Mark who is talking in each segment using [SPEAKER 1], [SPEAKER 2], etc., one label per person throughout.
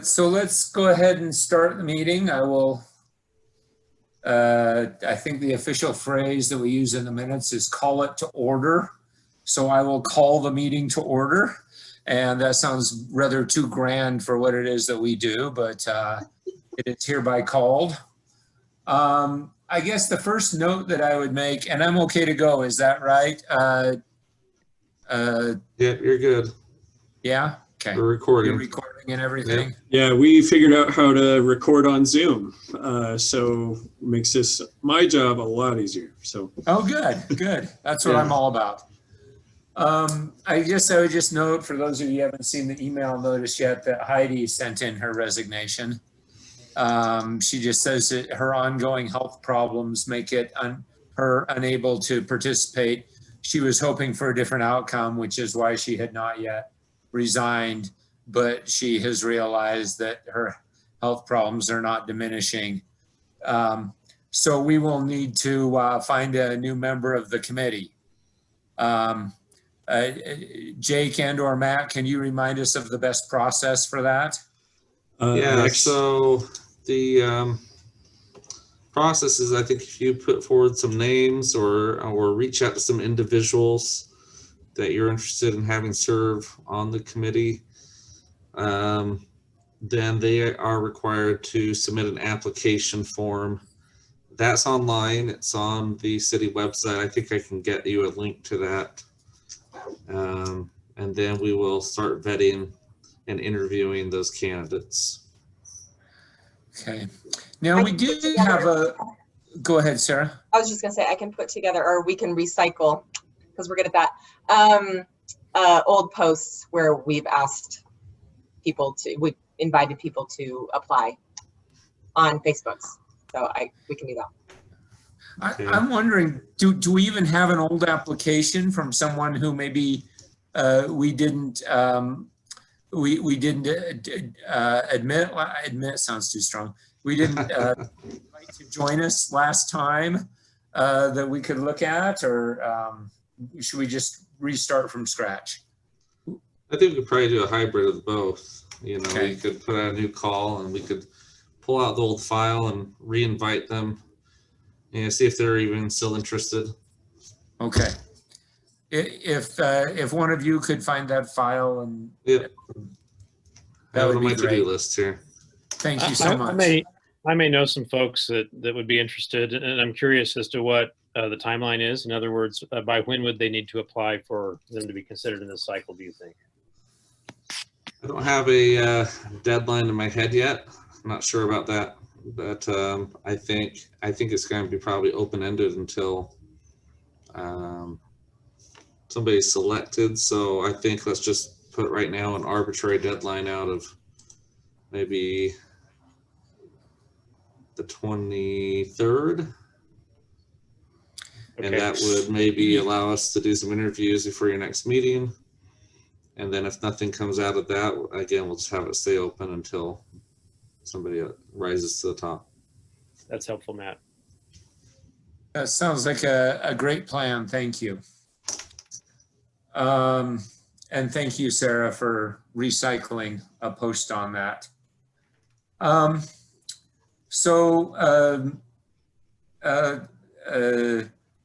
[SPEAKER 1] So let's go ahead and start the meeting. I will, I think the official phrase that we use in the minutes is call it to order. So I will call the meeting to order. And that sounds rather too grand for what it is that we do, but it is hereby called. I guess the first note that I would make, and I'm okay to go, is that right?
[SPEAKER 2] Yeah, you're good.
[SPEAKER 1] Yeah? Okay.
[SPEAKER 2] We're recording.
[SPEAKER 1] You're recording and everything?
[SPEAKER 2] Yep.
[SPEAKER 3] Yeah, we figured out how to record on Zoom, so makes this my job a lot easier. So.
[SPEAKER 1] Oh, good, good. That's what I'm all about. I guess I would just note, for those of you who haven't seen the email notice yet, that Heidi sent in her resignation. She just says that her ongoing health problems make it her unable to participate. She was hoping for a different outcome, which is why she had not yet resigned, but she has realized that her health problems are not diminishing. So we will need to find a new member of the committee. Jake and or Matt, can you remind us of the best process for that?
[SPEAKER 2] So the process is, I think, if you put forward some names or reach out to some individuals that you're interested in having serve on the committee, then they are required to submit an application form. That's online. It's on the city website. I think I can get you a link to that. And then we will start vetting and interviewing those candidates.
[SPEAKER 1] Okay. Now we do have a, go ahead, Sarah.
[SPEAKER 4] I was just gonna say, I can put together, or we can recycle, because we're good at that, old posts where we've asked people we invited people to apply on Facebooks. So we can do that.
[SPEAKER 2] Okay.
[SPEAKER 1] I'm wondering, do we even have an old application from someone who maybe we didn't admit sounds too strong. We didn't invite to join us last time that we could look at, or should we just restart from scratch?
[SPEAKER 2] I think we could probably do a hybrid of both. You know,
[SPEAKER 1] Okay.
[SPEAKER 2] we could put out a new call and we could pull out the old file and re-invite them and see if they're even still interested.
[SPEAKER 1] Okay. If one of you could find that file, and
[SPEAKER 2] Yep.
[SPEAKER 1] that would
[SPEAKER 2] on
[SPEAKER 1] be
[SPEAKER 2] my
[SPEAKER 1] great.
[SPEAKER 2] to-do list here.
[SPEAKER 1] Thank you so much.
[SPEAKER 5] I may know some folks that would be interested, and I'm curious as to what the timeline is. In other words, by when would they need to apply for them to be considered in this cycle, do you think?
[SPEAKER 2] I don't have a deadline in my head yet. I'm not sure about that, but I think it's going to be probably open-ended until somebody's selected. So I think let's just put right now an arbitrary deadline out of maybe the 23rd.
[SPEAKER 5] Okay.
[SPEAKER 2] And that would maybe allow us to do some interviews before your next meeting. And then if nothing comes out of that, again, we'll just have it stay open until somebody rises to the top.
[SPEAKER 5] That's helpful, Matt.
[SPEAKER 1] That sounds like a great plan. Thank you. And thank you, Sarah, for recycling a post on that.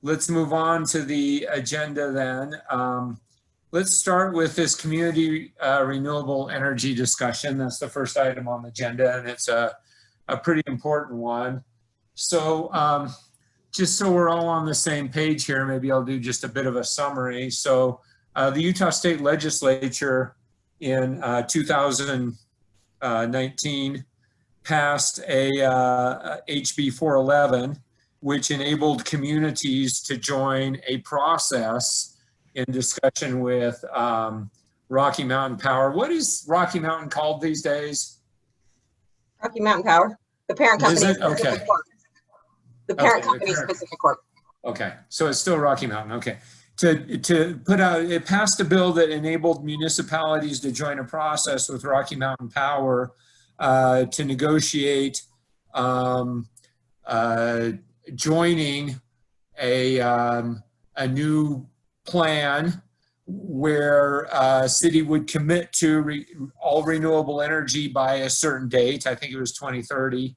[SPEAKER 1] Let's move on to the agenda then. Let's start with this community renewable energy discussion. That's the first item on the agenda, and it's a pretty important one. So just so we're all on the same page here, maybe I'll do just a bit of a summary. So the Utah State Legislature in 2019 passed a HB 411, which enabled communities to join a process in discussion with Rocky Mountain Power. What is Rocky Mountain called these days?
[SPEAKER 4] Rocky Mountain Power, the parent company.
[SPEAKER 1] Is it? Okay.
[SPEAKER 4] The parent
[SPEAKER 1] Okay,
[SPEAKER 4] company Pacific Corp.
[SPEAKER 1] Okay, so it's still Rocky Mountain. Okay. To put out, it passed a bill that enabled municipalities to join a process with Rocky Mountain Power to negotiate joining a new plan where city would commit to all renewable energy by a certain date. I think it was 2030.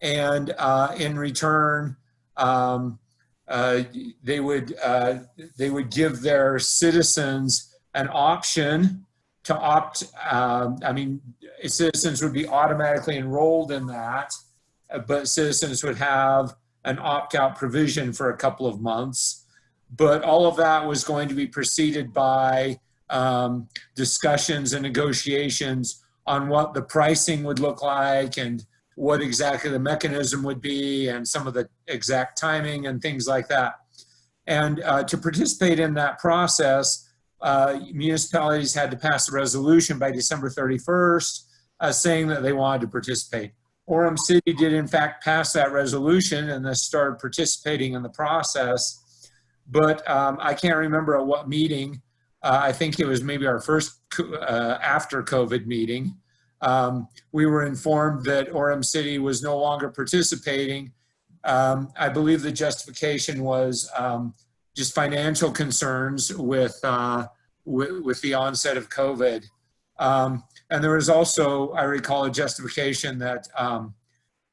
[SPEAKER 1] And in return, they would give their citizens an option to opt. I mean, citizens would be automatically enrolled in that, but citizens would have an opt-out provision for a couple of months. But all of that was going to be preceded by discussions and negotiations on what the pricing would look like and what exactly the mechanism would be and some of the exact timing and things like that. And to participate in that process, municipalities had to pass a resolution by December 31st saying that they wanted to participate. Orem City did in fact pass that resolution and then started participating in the process. But I can't remember at what meeting. I think it was maybe our first after COVID meeting. We were informed that Orem City was no longer participating. I believe the justification was just financial concerns with the onset of COVID. And there was also, I recall, a justification that,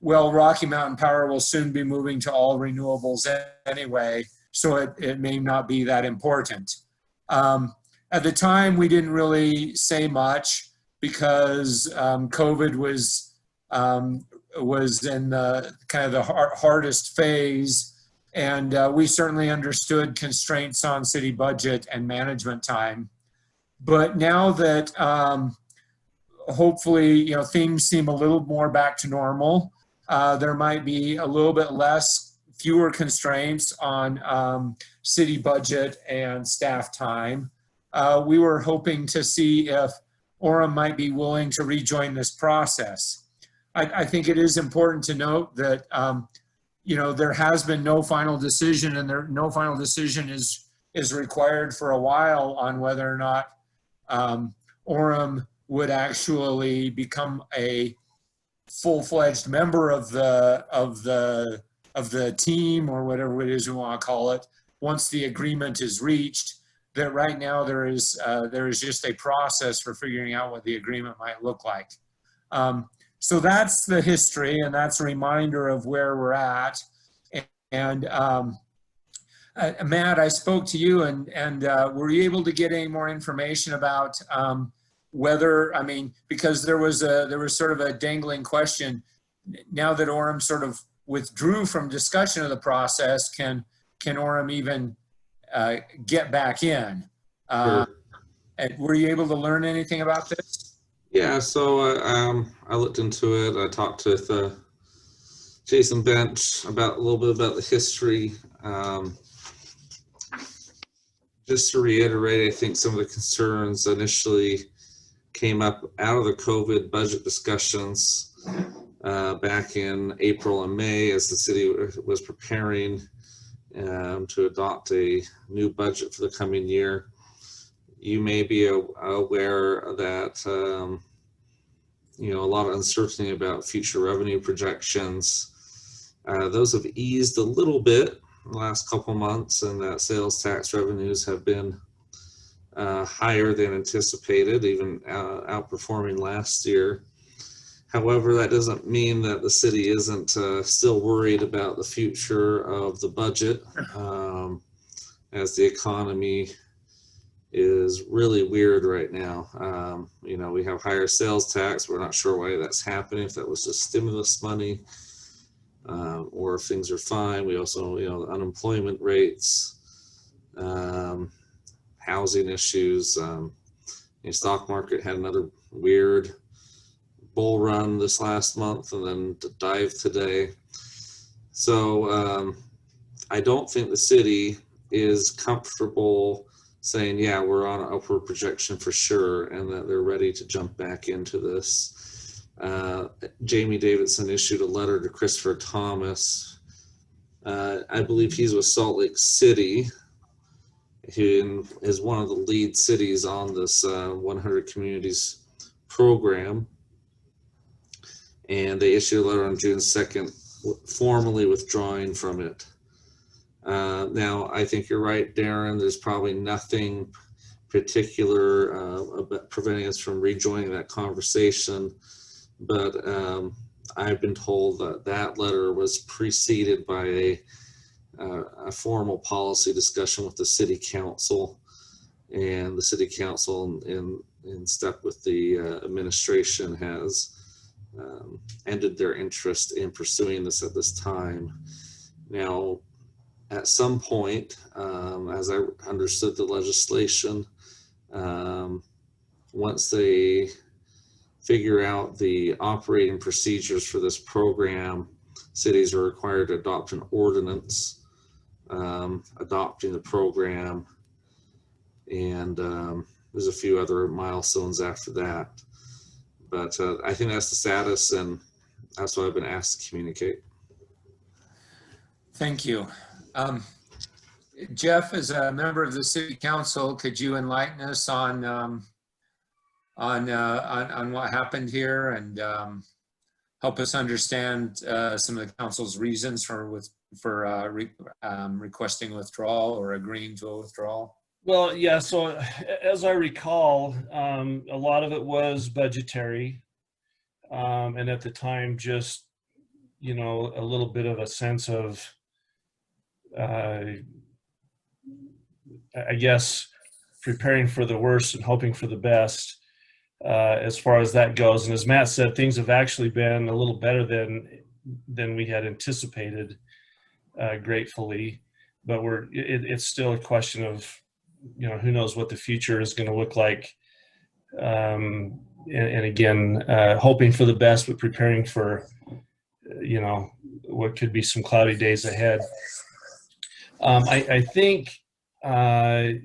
[SPEAKER 1] well, Rocky Mountain Power will soon be moving to all renewables anyway, so it may not be that important. At the time, we didn't really say much because COVID was in the kind of the hardest phase, and we certainly understood constraints on city budget and management time. But now that hopefully things seem a little more back to normal, there might be a little bit fewer constraints on city budget and staff time. We were hoping to see if Orem might be willing to rejoin this process. I think it is important to note that there has been no final decision, and no final decision is required for a while on whether or not Orem would actually become a full-fledged member of the team, or whatever it is we want to call it, once the agreement is reached. That right now there is just a process for figuring out what the agreement might look like. So that's the history, and that's a reminder of where we're at. And Matt, I spoke to you, and were you able to get any more information about whether, I mean, because there was sort of a dangling question, now that Orem sort of withdrew from discussion of the process, can Orem even get back in?
[SPEAKER 2] Sure.
[SPEAKER 1] Were you able to learn anything about this?
[SPEAKER 2] Yeah, so I looked into it. I talked with Jason Bench about a little bit about the history. Just to reiterate, I think some of the concerns initially came up out of the COVID budget discussions back in April and May as the city was preparing to adopt a new budget for the coming year. You may be aware that a lot of uncertainty about future revenue projections. Those have eased a little bit in the last couple months, and that sales tax revenues have been higher than anticipated, even outperforming last year. However, that doesn't mean that the city isn't still worried about the future of the budget, as the economy is really weird right now. We have higher sales tax. We're not sure why that's happening, if that was just stimulus money or if things are fine. We also, the unemployment rates, housing issues. The stock market had another weird bull run this last month and then the dive today. So I don't think the city is comfortable saying, yeah, we're on an upward projection for sure, and that they're ready to jump back into this. Jamie Davidson issued a letter to Christopher Thomas. I believe he's with Salt Lake City, who is one of the lead cities on this 100 Communities program. And they issued a letter on June 2nd, formally withdrawing from it. Now, I think you're right, Darren. There's probably nothing particular about preventing us from rejoining that conversation. But I've been told that that letter was preceded by a formal policy discussion with the city council, and the city council in step with the administration has ended their interest in pursuing this at this time. Now, at some point, as I understood the legislation, once they figure out the operating procedures for this program, cities are required to adopt an ordinance adopting the program, and there's a few other milestones after that. But I think that's the status, and that's what I've been asked to communicate.
[SPEAKER 1] Thank you. Jeff, as a member of the city council, could you enlighten us on what happened here, and help us understand some of the council's reasons for requesting withdrawal or agreeing to a withdrawal?
[SPEAKER 6] Well, yeah, so as I recall, a lot of it was budgetary, and at the time, just, a little bit of a sense of, I guess, preparing for the worst and hoping for the best, as far as that goes. And as Matt said, things have actually been a little better than we had anticipated, gratefully. But it's still a question of, who knows what the future is going to look like. And again, hoping for the best, but preparing for, what could be some cloudy days ahead. I think, as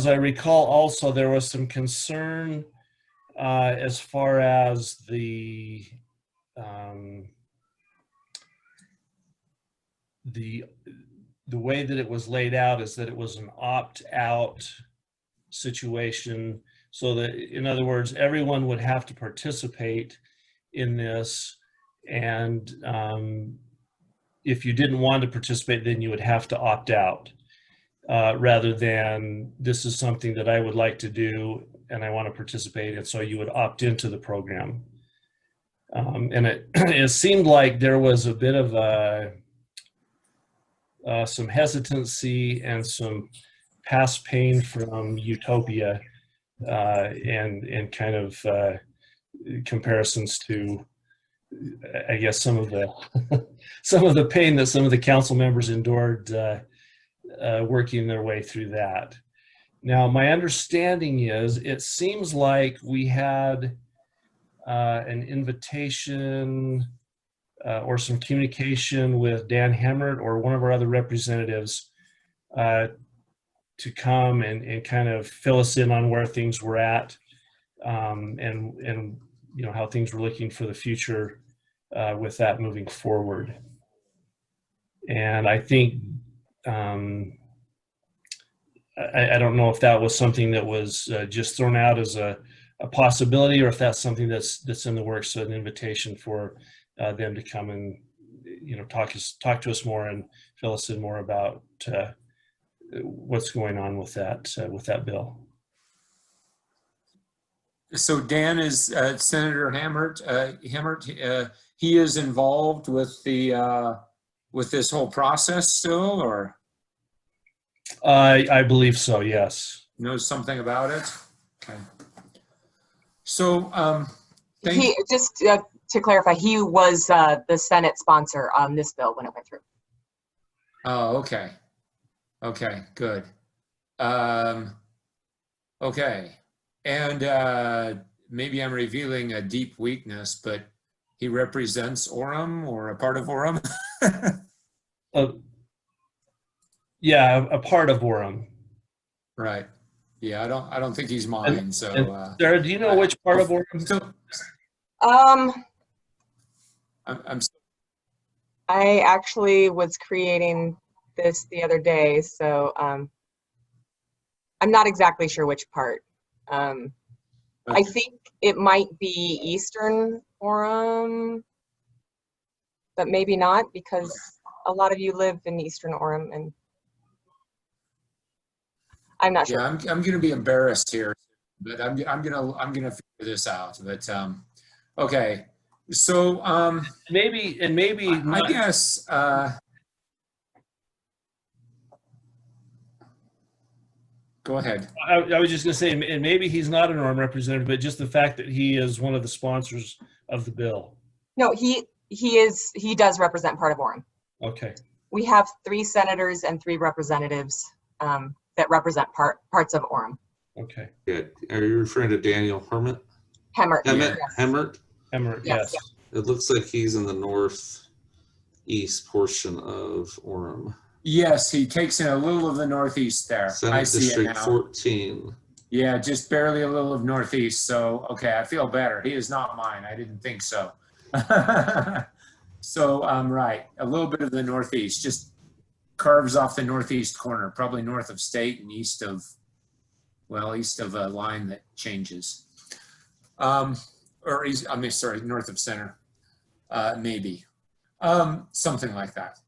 [SPEAKER 6] I recall, also there was some concern as far as the way that it was laid out, is that it was an opt-out situation, so that, in other words, everyone would have to participate in this, and if you didn't want to participate, then you would have to opt out, rather than, this is something that I would like to do and I want to participate, and so you would opt into the program. And it seemed like there was a bit of some hesitancy and some past pain from Utopia, and kind of comparisons to, I guess, some of the pain that some of the council members endured working their way through that. Now, my understanding is, it seems like we had an invitation or some communication with Dan Hemmert or one of our other representatives to come and kind of fill us in on where things were at, and how things were looking for the future with that moving forward. And I think, I don't know if that was something that was just thrown out as a possibility, or if that's something that's in the works, so an invitation for them to come and talk to us more and fill us in more about what's going on with that bill.
[SPEAKER 1] So Dan is Senator Hemmert. He is involved with this whole process still, or
[SPEAKER 6] I believe so. Yes.
[SPEAKER 1] knows something about it. Okay. So
[SPEAKER 4] Just to clarify, he was the Senate sponsor on this bill when it went through.
[SPEAKER 1] Oh, okay. Okay, good. Okay. And maybe I'm revealing a deep weakness, but he represents Orem, or a part of Orem?
[SPEAKER 6] Yeah, a part of Orem.
[SPEAKER 1] Right. Yeah, I don't think he's mine. So
[SPEAKER 6] Sarah, do you know which part of Orem?
[SPEAKER 4] I actually was creating this the other day, so I'm not exactly sure which part. I think it might be Eastern Orem, but maybe not, because a lot of you live in Eastern Orem, and I'm not
[SPEAKER 1] Yeah,
[SPEAKER 4] sure.
[SPEAKER 1] I'm going to be embarrassed here, but I'm going to figure this out. But okay, so
[SPEAKER 6] Maybe
[SPEAKER 1] I
[SPEAKER 6] not.
[SPEAKER 1] guess go ahead.
[SPEAKER 6] I was just going to say, and maybe he's not an ORM representative, but just the fact that he is one of the sponsors of the bill.
[SPEAKER 4] No, he does represent part of Orem.
[SPEAKER 6] Okay.
[SPEAKER 4] We have 3 senators and 3 representatives that represent parts of Orem.
[SPEAKER 6] Okay.
[SPEAKER 2] Yeah. Are you referring to Daniel Hemmert?
[SPEAKER 4] Hemmert.
[SPEAKER 2] Hemmert?
[SPEAKER 4] Yes.
[SPEAKER 2] Hemmert?
[SPEAKER 6] Emmer,
[SPEAKER 4] Yes.
[SPEAKER 6] yes.
[SPEAKER 2] It looks like he's in the northeast portion of Orem.
[SPEAKER 1] Yes, he takes in a little of the northeast there. I
[SPEAKER 2] Senate
[SPEAKER 1] see it
[SPEAKER 2] District
[SPEAKER 1] now.
[SPEAKER 2] 14.
[SPEAKER 1] Yeah, just barely a little of northeast. So, okay, I feel better. He is not mine. I didn't think so. So, right, a little bit of the northeast, just carves off the northeast corner, probably north of State and east of a line that changes. Or east, north of Center, maybe. Something like that.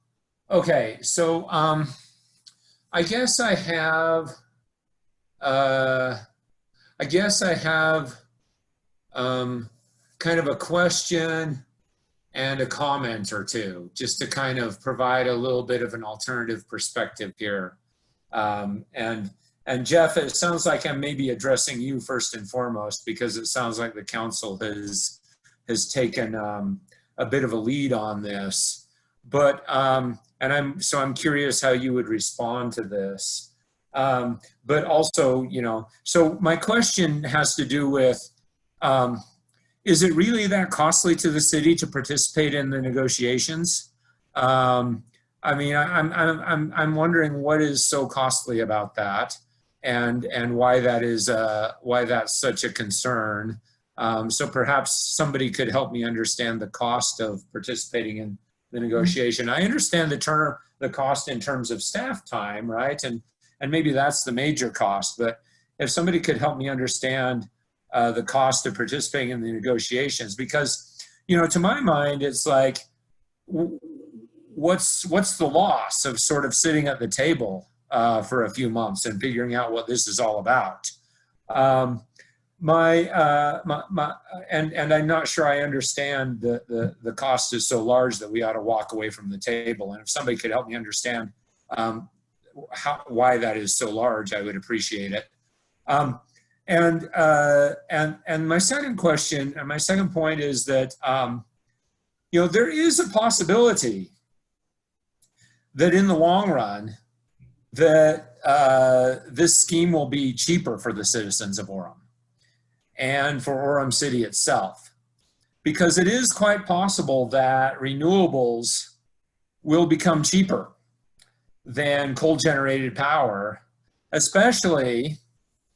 [SPEAKER 1] Okay, so I guess I have kind of a question and a comment or two, just to kind of provide a little bit of an alternative perspective here. And Jeff, it sounds like I'm maybe addressing you first and foremost, because it sounds like the council has taken a bit of a lead on this. But I'm curious how you would respond to this. But also, so my question has to do with, is it really that costly to the city to participate in the negotiations? I'm wondering what is so costly about that, and why that is why that's such a concern. So perhaps somebody could help me understand the cost of participating in the negotiation. I understand the cost in terms of staff time, right? And maybe that's the major cost. But if somebody could help me understand the cost of participating in the negotiations, because to my mind, it's like, what's the loss of sort of sitting at the table for a few months and figuring out what this is all about? And I'm not sure I understand the cost is so large that we ought to walk away from the table. And if somebody could help me understand why that is so large, I would appreciate it. And my second question, and my second point is that there is a possibility that in the long run that this scheme will be cheaper for the citizens of Orem and for Orem City itself, because it is quite possible that renewables will become cheaper than coal-generated power, especially,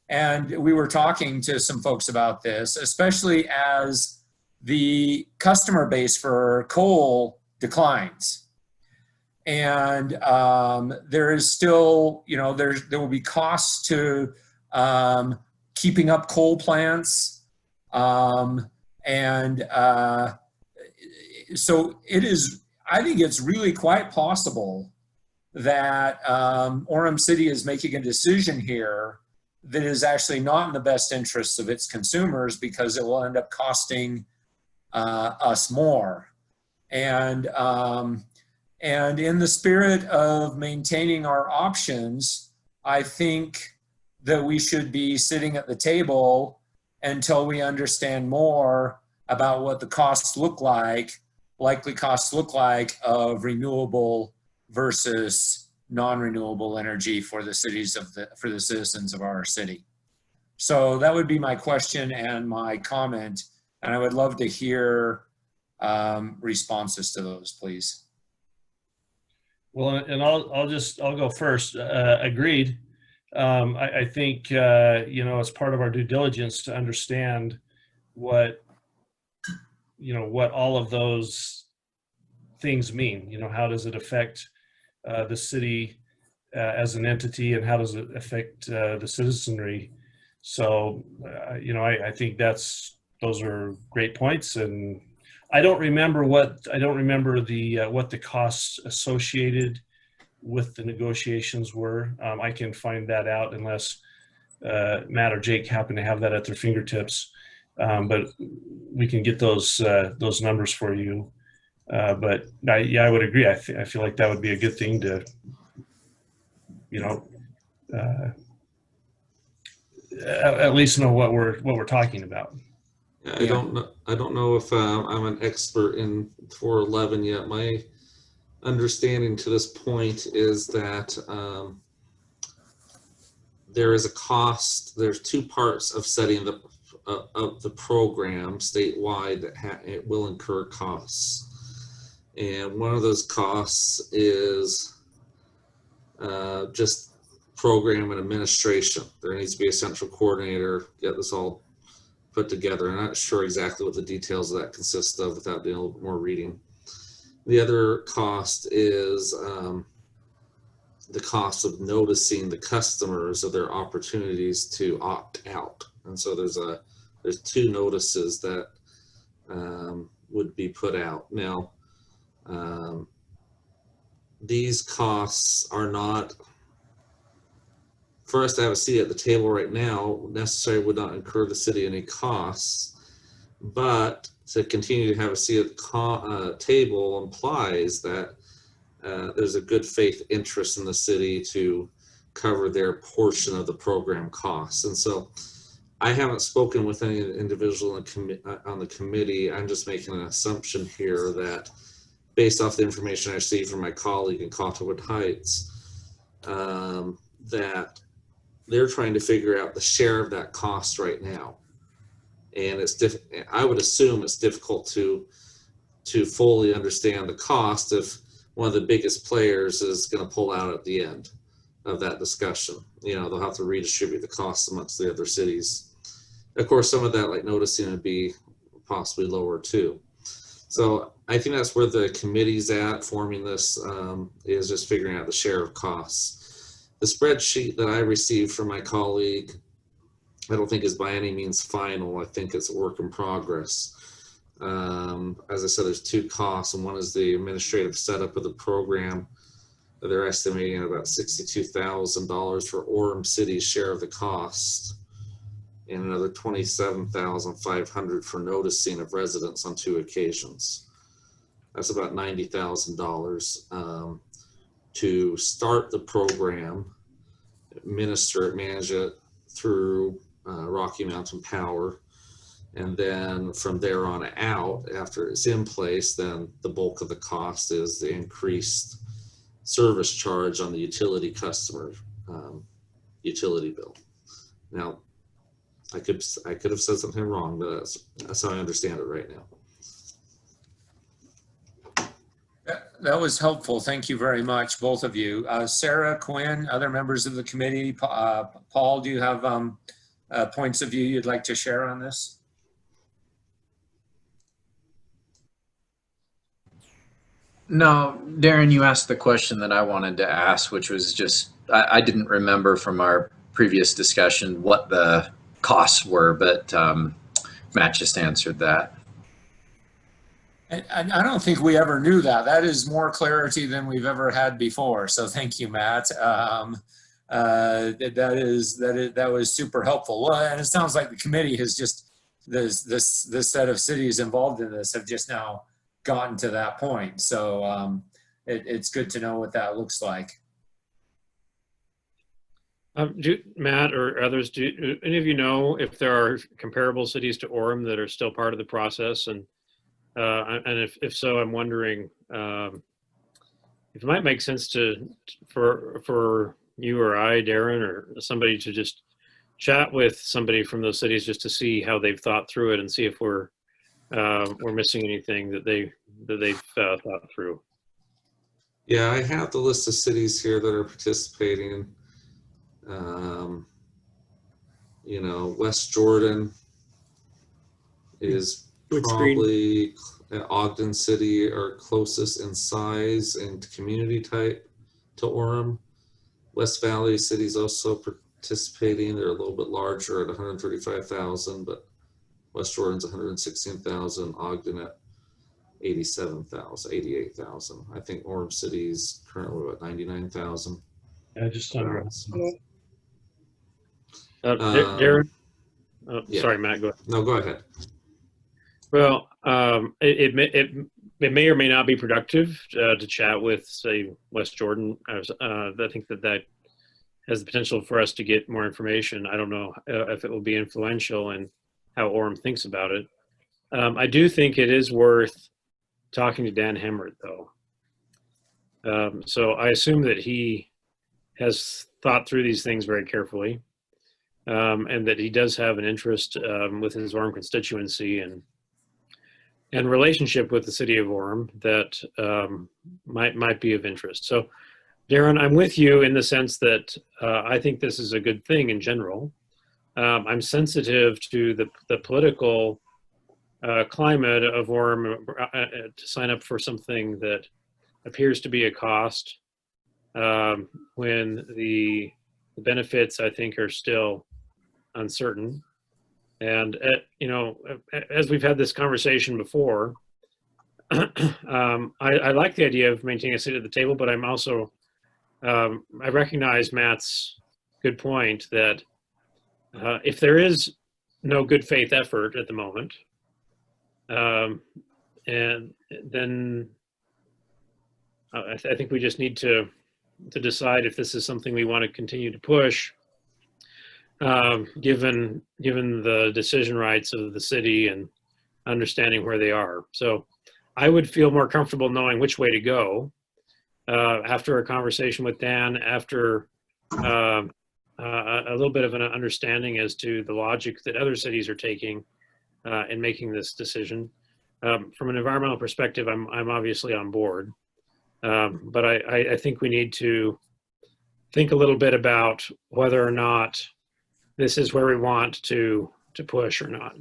[SPEAKER 1] and we were talking to some folks about this, especially as the customer base for coal declines. And there is still, there will be costs to keeping up coal plants. So it is, I think it's really quite possible that Orem City is making a decision here that is actually not in the best interests of its consumers, because it will end up costing us more. And in the spirit of maintaining our options, I think that we should be sitting at the table until we understand more about what the costs look like, likely costs look like, of renewable versus non-renewable energy for the citizens of our city. So that would be my question and my comment, and I would love to hear responses to those, please.
[SPEAKER 6] Well, and I'll go first. Agreed. I think as part of our due diligence to understand what all of those things mean. How does it affect the city as an entity, and how does it affect the citizenry? So, I think those are great points, and I don't remember what the costs associated with the negotiations were. I can find that out unless Matt or Jake happen to have that at their fingertips. But we can get those numbers for you. But I would agree. I feel like that would be a good thing to, at least know what we're talking about.
[SPEAKER 2] Yeah, I don't know if I'm an expert in 411 yet. My understanding to this point is that there is a cost. There's two parts of setting of the program statewide that it will incur costs, and one of those costs is just program and administration. There needs to be a central coordinator, get this all put together. I'm not sure exactly what the details of that consist of without doing a little bit more reading. The other cost is the cost of noticing the customers of their opportunities to opt out. And so there's two notices that would be put out. Now, these costs are not, for us to have a seat at the table right now, necessarily would not incur the city any costs, but to continue to have a seat at the table implies that there's a good faith interest in the city to cover their portion of the program costs. And so I haven't spoken with any individual on the committee. I'm just making an assumption here that based off the information I see from my colleague in Cottonwood Heights, that they're trying to figure out the share of that cost right now. And I would assume it's difficult to fully understand the cost if one of the biggest players is going to pull out at the end of that discussion. They'll have to redistribute the costs amongst the other cities. Of course, some of that, like noticing, would be possibly lower too. So I think that's where the committee's at forming this, is just figuring out the share of costs. The spreadsheet that I received from my colleague, I don't think is by any means final. I think it's a work in progress. As I said, there's two costs, and one is the administrative setup of the program. They're estimating about $62,000 for Orem City's share of the cost, and another $27,500 for noticing of residents on 2 occasions. That's about $90,000 to start the program, administer it, manage it through Rocky Mountain Power. And then from there on out, after it's in place, then the bulk of the cost is the increased service charge on the utility customer utility bill. Now, I could have said something wrong, but that's how I understand it right now.
[SPEAKER 1] That was helpful. Thank you very much, both of you. Sarah, Quinn, other members of the committee. Paul, do you have points of view you'd like to share on this?
[SPEAKER 7] No, Darren, you asked the question that I wanted to ask, which was just, I didn't remember from our previous discussion what the costs were, but Matt just answered that.
[SPEAKER 1] And I don't think we ever knew that. That is more clarity than we've ever had before. So thank you, Matt. That was super helpful. Well, and it sounds like the committee has just, this set of cities involved in this have just now gotten to that point. So it's good to know what that looks like.
[SPEAKER 5] Matt or others, do any of you know if there are comparable cities to Orem that are still part of the process? And if so, I'm wondering if it might make sense for you or I, Darren, or somebody to just chat with somebody from those cities just to see how they've thought through it and see if we're missing anything that they've thought through.
[SPEAKER 2] Yeah, I have the list of cities here that are participating. West Jordan is probably Ogden City are closest in size and community type to Orem. West Valley City is also participating. They're a little bit larger at 135,000, but West Jordan's 116,000, Ogden at 87,000, 88,000. I think Orange City's currently at 99,000.
[SPEAKER 6] Yeah, just under.
[SPEAKER 5] Darren,
[SPEAKER 2] yeah.
[SPEAKER 5] sorry, Matt, go ahead.
[SPEAKER 2] No, go ahead.
[SPEAKER 5] Well, it may or may not be productive to chat with, say, West Jordan. I think that has the potential for us to get more information. I don't know if it will be influential in how Orem thinks about it. I do think it is worth talking to Dan Hemmert, though. So I assume that he has thought through these things very carefully, and that he does have an interest with his Orem constituency and relationship with the city of Orem that might be of interest. So, Darren, I'm with you in the sense that I think this is a good thing in general. I'm sensitive to the political climate of Orem to sign up for something that appears to be a cost when the benefits, I think, are still uncertain. And, as we've had this conversation before, I like the idea of maintaining a seat at the table, but I'm also, I recognize Matt's good point that if there is no good faith effort at the moment, and then I think we just need to decide if this is something we want to continue to push, given the decision rights of the city and understanding where they are. So I would feel more comfortable knowing which way to go after a conversation with Dan, after a little bit of an understanding as to the logic that other cities are taking in making this decision. From an environmental perspective, I'm obviously on board, but I think we need to think a little bit about whether or not this is where we want to push or not.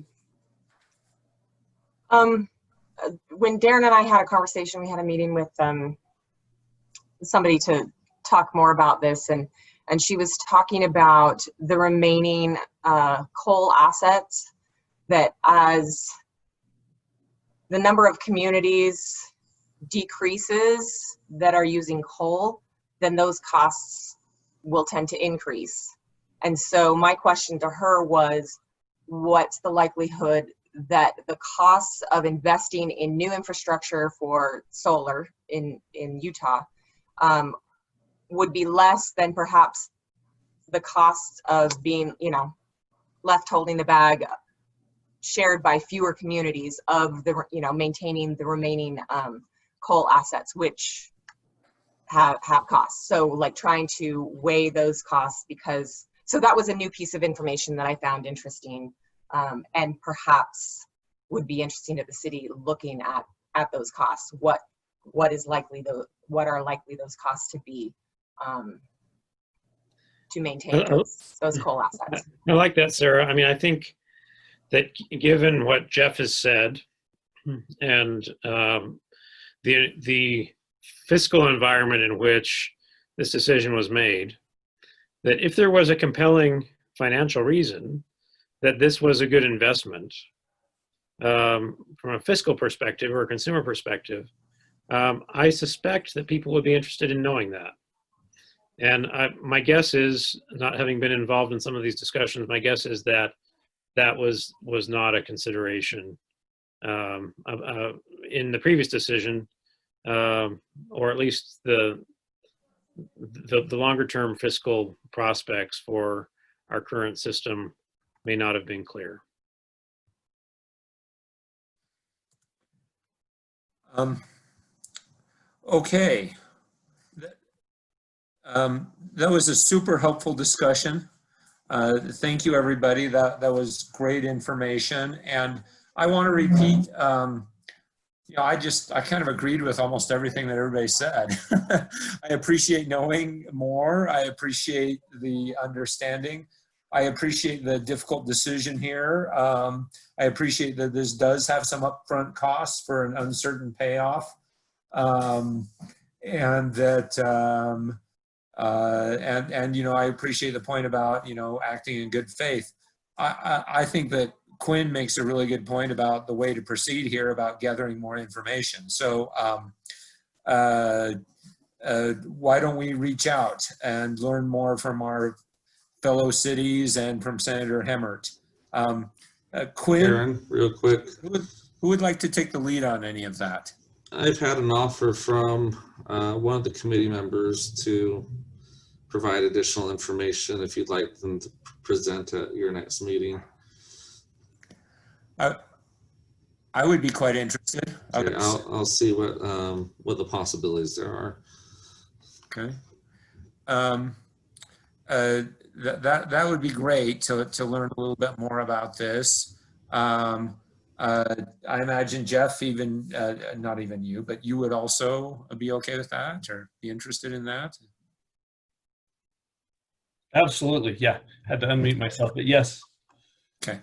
[SPEAKER 4] When Darren and I had a conversation, we had a meeting with somebody to talk more about this, and she was talking about the remaining coal assets, that as the number of communities decreases that are using coal, then those costs will tend to increase. And so my question to her was, what's the likelihood that the costs of investing in new infrastructure for solar in Utah would be less than perhaps the costs of being, left holding the bag, shared by fewer communities of the, maintaining the remaining coal assets, which have costs. So like trying to weigh those costs, because, so that was a new piece of information that I found interesting, and perhaps would be interesting to the city looking at those costs. What are likely those costs to be to maintain those coal assets?
[SPEAKER 5] I like that, Sarah. I mean, I think that given what Jeff has said and the fiscal environment in which this decision was made, that if there was a compelling financial reason that this was a good investment from a fiscal perspective or a consumer perspective, I suspect that people would be interested in knowing that. And my guess is, not having been involved in some of these discussions, my guess is that that was not a consideration in the previous decision, or at least the longer term fiscal prospects for our current system may not have been clear.
[SPEAKER 1] Okay. That was a super helpful discussion. Thank you, everybody. That was great information. And I want to repeat, I kind of agreed with almost everything that everybody said. I appreciate knowing more. I appreciate the understanding. I appreciate the difficult decision here. I appreciate that this does have some upfront costs for an uncertain payoff. And that, I appreciate the point about, acting in good faith. I think that Quinn makes a really good point about the way to proceed here about gathering more information. So why don't we reach out and learn more from our fellow cities and from Senator Hemmert? Quinn,
[SPEAKER 2] Aaron, real quick.
[SPEAKER 1] who would like to take the lead on any of that?
[SPEAKER 2] I've had an offer from one of the committee members to provide additional information if you'd like them to present at your next meeting.
[SPEAKER 1] I would be quite interested.
[SPEAKER 2] Okay, I'll see what the possibilities there are.
[SPEAKER 1] Okay. That would be great to learn a little bit more about this. I imagine Jeff, even not even you, but you would also be okay with that or be interested in that?
[SPEAKER 6] Absolutely, yeah. Had to unmute myself, but yes.
[SPEAKER 1] Okay,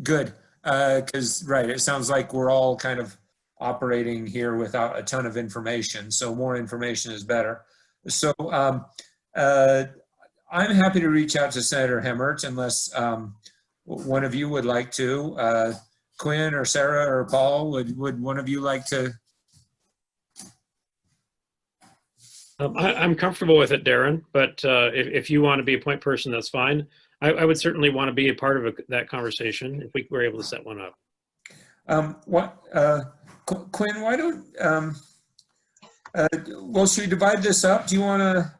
[SPEAKER 1] good. Because right, it sounds like we're all kind of operating here without a ton of information, so more information is better. So I'm happy to reach out to Senator Hemmert unless one of you would like to. Quinn or Sarah or Paul, would one of you like to?
[SPEAKER 5] I'm comfortable with it, Darren, but if you want to be a point person, that's fine. I would certainly want to be a part of that conversation if we were able to set one up.
[SPEAKER 1] Quinn, why don't, well, should we divide this up? Do you want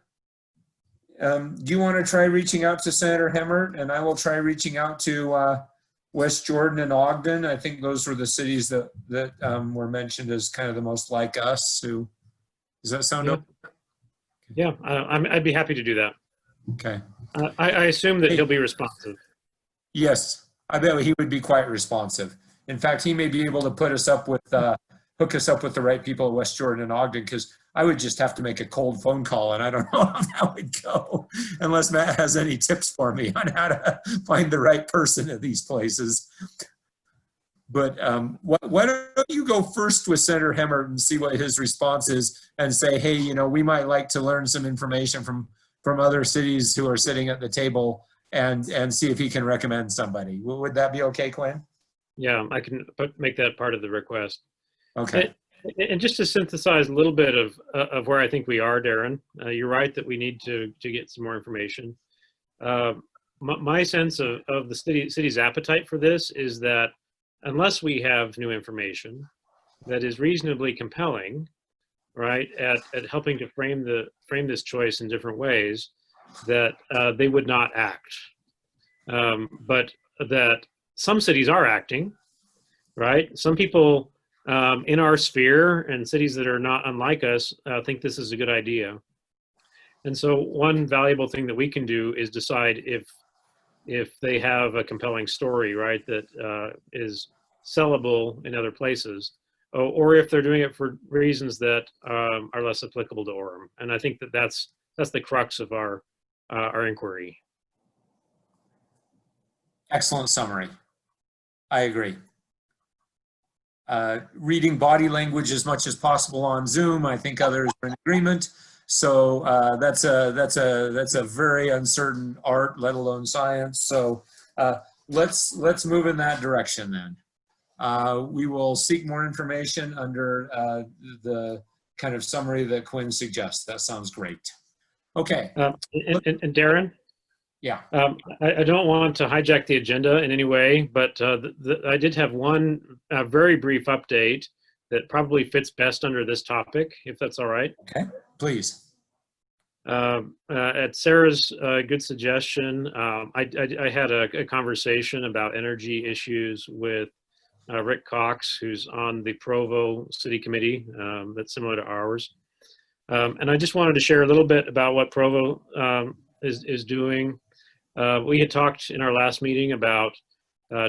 [SPEAKER 1] to try reaching out to Senator Hemmert, and I will try reaching out to West Jordan and Ogden? I think those were the cities that were mentioned as kind of the most like us. Who, does that sound okay?
[SPEAKER 5] Yeah, I'd be happy to do that.
[SPEAKER 1] Okay.
[SPEAKER 5] I assume that he'll be responsive.
[SPEAKER 1] Yes, I bet he would be quite responsive. In fact, he may be able to put us up with, hook us up with the right people at West Jordan and Ogden, because I would just have to make a cold phone call, and I don't know how that would go, unless Matt has any tips for me on how to find the right person at these places. But why don't you go first with Senator Hemmert and see what his response is, and say, hey, you know, we might like to learn some information from other cities who are sitting at the table, and see if he can recommend somebody. Would that be okay, Quinn?
[SPEAKER 5] Yeah, I can make that part of the request.
[SPEAKER 1] Okay.
[SPEAKER 5] And just to synthesize a little bit of where I think we are, Darren, you're right that we need to get some more information. My sense of the city's appetite for this is that unless we have new information that is reasonably compelling, right, at helping to frame this choice in different ways, that they would not act. But that some cities are acting, right? Some people in our sphere and cities that are not unlike us think this is a good idea. And so one valuable thing that we can do is decide if they have a compelling story, right, that is sellable in other places, or if they're doing it for reasons that are less applicable to Orem. And I think that's the crux of our inquiry.
[SPEAKER 1] Excellent summary. I agree. Reading body language as much as possible on Zoom, I think others are in agreement. So that's a very uncertain art, let alone science. So let's move in that direction then. We will seek more information under the kind of summary that Quinn suggests. That sounds great. Okay.
[SPEAKER 5] And Darren?
[SPEAKER 1] Yeah.
[SPEAKER 5] I don't want to hijack the agenda in any way, but I did have one very brief update that probably fits best under this topic, if that's all right.
[SPEAKER 1] Okay, please.
[SPEAKER 5] At Sarah's good suggestion, I had a conversation about energy issues with Rick Cox, who's on the Provo City Committee that's similar to ours. And I just wanted to share a little bit about what Provo is doing. We had talked in our last meeting about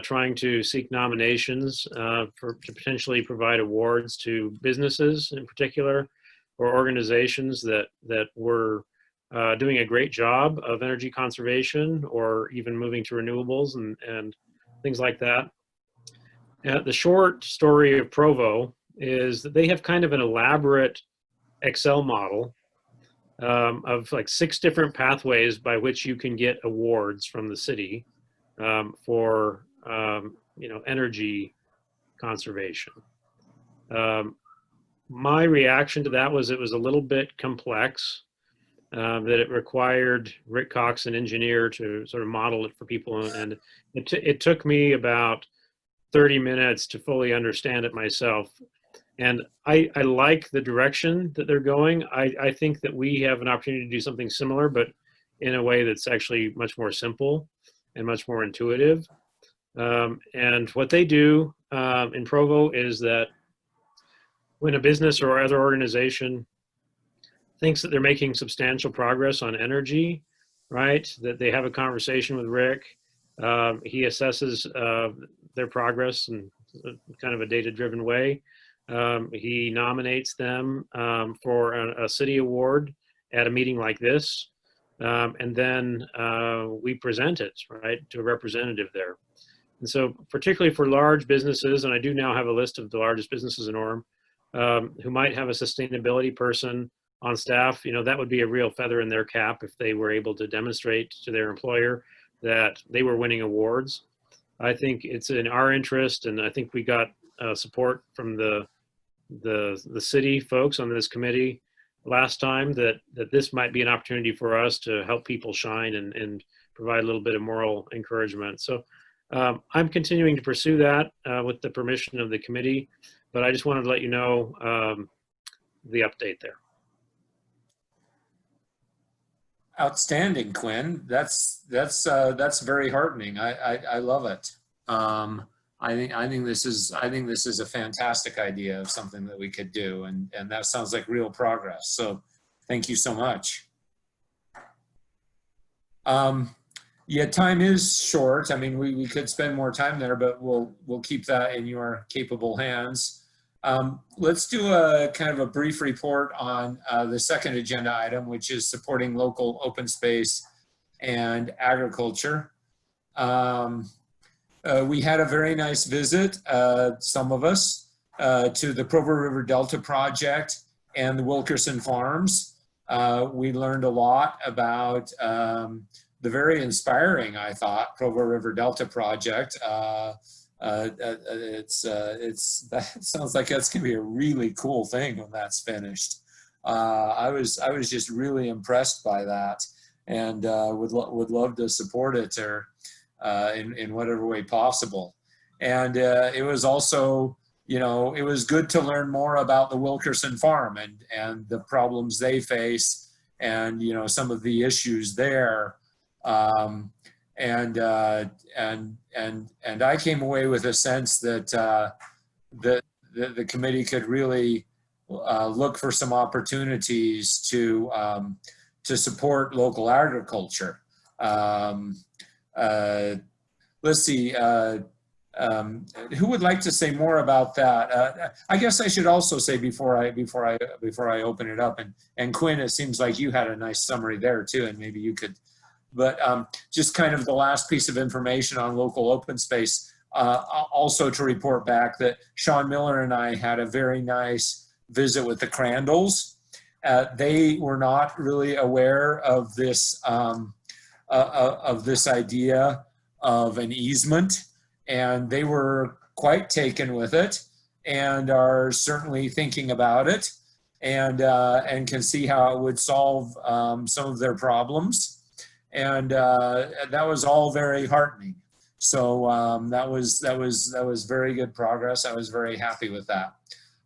[SPEAKER 5] trying to seek nominations to potentially provide awards to businesses in particular, or organizations that were doing a great job of energy conservation, or even moving to renewables and things like that. The short story of Provo is that they have kind of an elaborate Excel model of like 6 different pathways by which you can get awards from the city for energy conservation. My reaction to that was it was a little bit complex, that it required Rick Cox, an engineer, to sort of model it for people. And it took me about 30 minutes to fully understand it myself. And I like the direction that they're going. I think that we have an opportunity to do something similar, but in a way that's actually much more simple and much more intuitive. And what they do in Provo is that when a business or other organization thinks that they're making substantial progress on energy, right, that they have a conversation with Rick, he assesses their progress in kind of a data-driven way. He nominates them for a city award at a meeting like this, and then we present it, right, to a representative there. And so particularly for large businesses, and I do now have a list of the largest businesses in Orem, who might have a sustainability person on staff, that would be a real feather in their cap if they were able to demonstrate to their employer that they were winning awards. I think it's in our interest, and I think we got support from the city folks on this committee last time that this might be an opportunity for us to help people shine and provide a little bit of moral encouragement. So I'm continuing to pursue that with the permission of the committee, but I just wanted to let you know the update there.
[SPEAKER 1] Outstanding, Quinn. That's very heartening. I love it. I think this is a fantastic idea of something that we could do, and that sounds like real progress. So thank you so much. Yeah, time is short. I mean, we could spend more time there, but we'll keep that in your capable hands. Let's do a kind of a brief report on the second agenda item, which is supporting local open space and agriculture. We had a very nice visit, some of us, to the Provo River Delta Project and the Wilkerson Farms. We learned a lot about the very inspiring, I thought, Provo River Delta Project. That sounds like that's gonna be a really cool thing when that's finished. I was just really impressed by that, and would love to support it or in whatever way possible. And it was also, it was good to learn more about the Wilkerson Farm and the problems they face, and some of the issues there. And I came away with a sense that the committee could really look for some opportunities to support local agriculture. Let's see. Who would like to say more about that? I guess I should also say before I open it up, and Quinn, it seems like you had a nice summary there too, and maybe you could. But just kind of the last piece of information on local open space, also to report back that Sean Miller and I had a very nice visit with the Crandalls. They were not really aware of this idea of an easement, and they were quite taken with it and are certainly thinking about it, and can see how it would solve some of their problems. And that was all very heartening. So that was very good progress. I was very happy with that.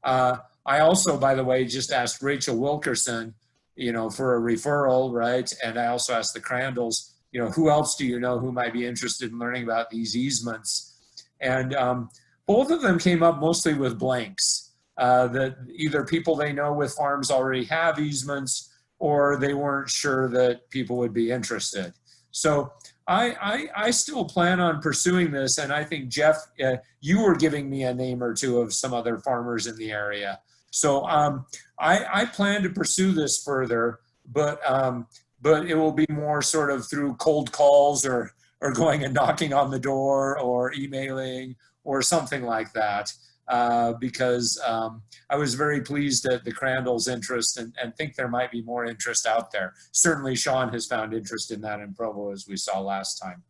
[SPEAKER 1] I also, by the way, just asked Rachel Wilkerson, for a referral, right? And I also asked the Crandalls, who else do you know who might be interested in learning about these easements? And both of them came up mostly with blanks, that either people they know with farms already have easements, or they weren't sure that people would be interested. So I still plan on pursuing this, and I think, Jeff, you were giving me a name or two of some other farmers in the area. So I plan to pursue this further, but it will be more sort of through cold calls or going and knocking on the door or emailing or something like that. Because I was very pleased at the Crandall's interest and think there might be more interest out there. Certainly Sean has found interest in that in Provo, as we saw last time.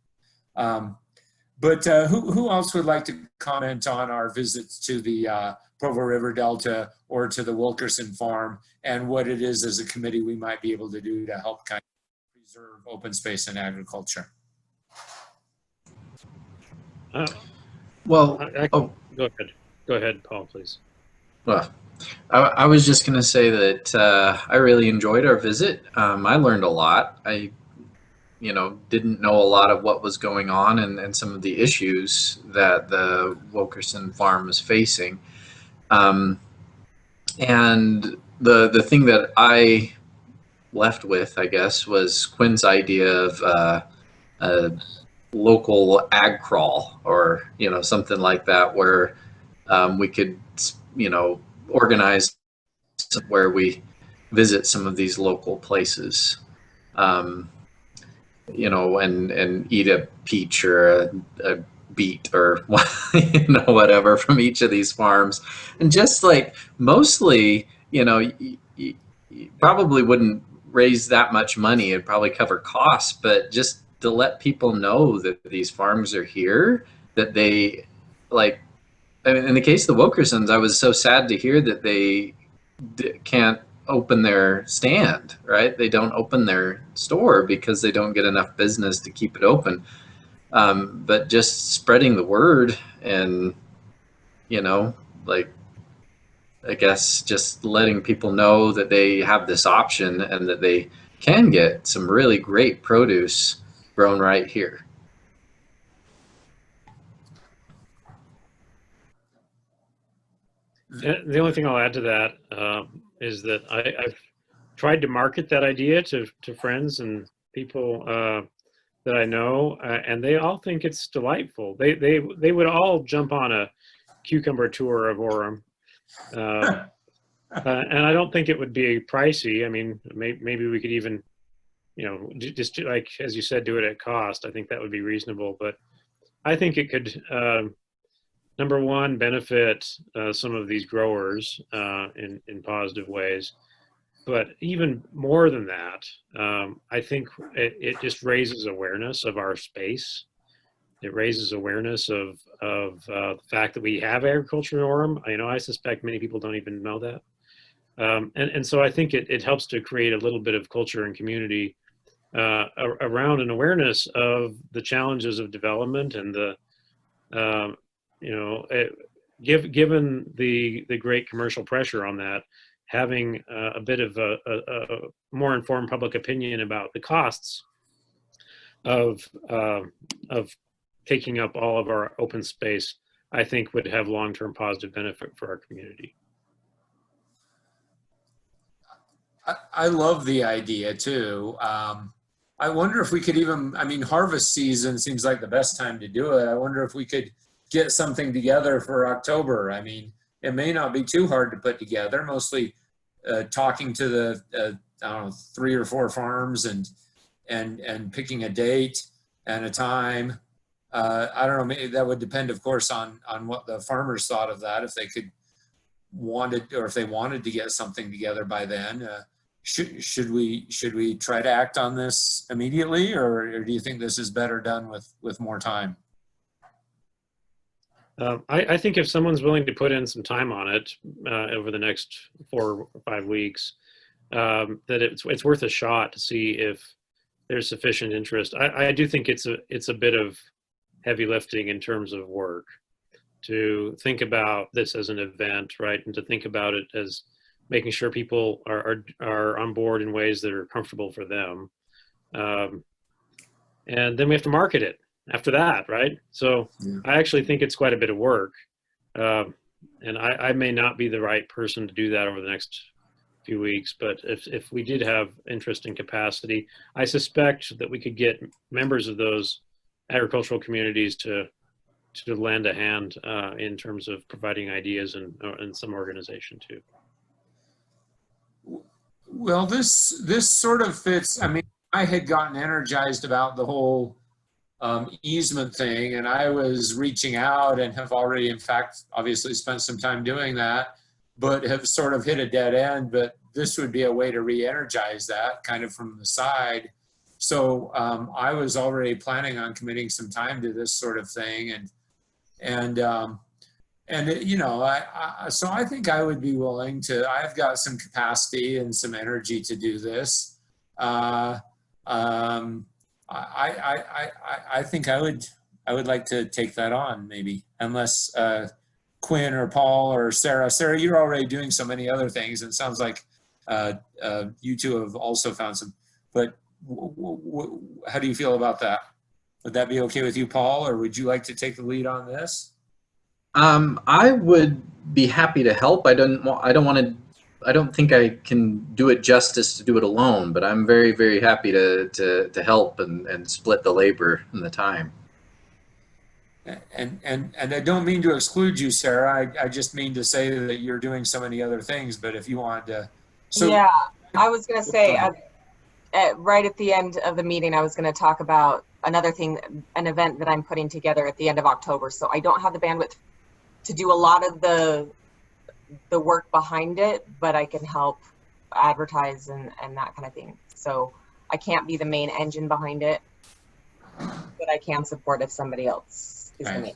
[SPEAKER 1] But who else would like to comment on our visits to the Provo River Delta or to the Wilkerson Farm, and what it is as a committee we might be able to do to help kind of preserve open space and agriculture?
[SPEAKER 7] Well,
[SPEAKER 5] Go ahead. Go ahead, Paul, please.
[SPEAKER 7] well, I was just going to say that I really enjoyed our visit. I learned a lot. I didn't know a lot of what was going on and some of the issues that the Wilkerson farm is facing. And the thing that I left with, I guess, was Quinn's idea of a local ag crawl, or something like that, where we could organize where we visit some of these local places. And eat a peach or a beet or whatever from each of these farms, and just like mostly, you probably wouldn't raise that much money. It'd probably cover costs, but just to let people know that these farms are here, that they like. I mean, in the case of the Wilkersons, I was so sad to hear that they can't open their stand, right? They don't open their store because they don't get enough business to keep it open. But just spreading the word and, I guess just letting people know that they have this option and that they can get some really great produce grown right here.
[SPEAKER 5] The only thing I'll add to that is that I've tried to market that idea to friends and people that I know, and they all think it's delightful. They would all jump on a cucumber tour of Orem, and I don't think it would be pricey. I mean, maybe we could even, just like as you said, do it at cost. I think that would be reasonable, but I think it could. Number one, benefit some of these growers in positive ways. But even more than that, I think it just raises awareness of our space. It raises awareness of the fact that we have agriculture in Orem. I suspect many people don't even know that. And so I think it helps to create a little bit of culture and community around an awareness of the challenges of development and given the great commercial pressure on that, having a bit of a more informed public opinion about the costs of taking up all of our open space, I think would have long-term positive benefit for our community.
[SPEAKER 1] I love the idea too. I wonder if we could even, harvest season seems like the best time to do it. I wonder if we could get something together for October. It may not be too hard to put together, mostly talking to the 3 or 4 farms and picking a date and a time. I don't know, maybe that would depend, of course, on what the farmers thought of that, if they if they wanted to get something together by then. Should we try to act on this immediately, or do you think this is better done with more time?
[SPEAKER 5] I think if someone's willing to put in some time on it over the next 4 or 5 weeks, that it's worth a shot to see if there's sufficient interest. I do think it's a bit of heavy lifting in terms of work to think about this as an event, right? And to think about it as making sure people are on board in ways that are comfortable for them. And then we have to market it after that, right? So yeah. I actually think it's quite a bit of work. And I may not be the right person to do that over the next few weeks, but if we did have interest and capacity, I suspect that we could get members of those agricultural communities to lend a hand in terms of providing ideas and some organization too.
[SPEAKER 1] Well, this sort of fits. I had gotten energized about the whole easement thing, and I was reaching out and have already, in fact, obviously spent some time doing that, but have sort of hit a dead end. But this would be a way to re-energize that kind of from the side. So I was already planning on committing some time to this sort of thing, and you know, so I think I would be willing to. I've got some capacity and some energy to do this. I think I would like to take that on, maybe, unless Quinn or Paul or Sarah. Sarah, you're already doing so many other things, and it sounds like you two have also found some. But how do you feel about that? Would that be okay with you, Paul, or would you like to take the lead on this?
[SPEAKER 7] I would be happy to help. I don't think I can do it justice to do it alone, but I'm very, very happy to help and split the labor and the time.
[SPEAKER 1] And I don't mean to exclude you, Sarah. I just mean to say that you're doing so many other things. But if you wanted to,
[SPEAKER 4] yeah, I was going to say right at the end of the meeting, I was going to talk about another thing, an event that I'm putting together at the end of October. So I don't have the bandwidth to do a lot of the work behind it, but I can help advertise and that kind of thing. So I can't be the main engine behind it, but I can support if somebody else is the main engine.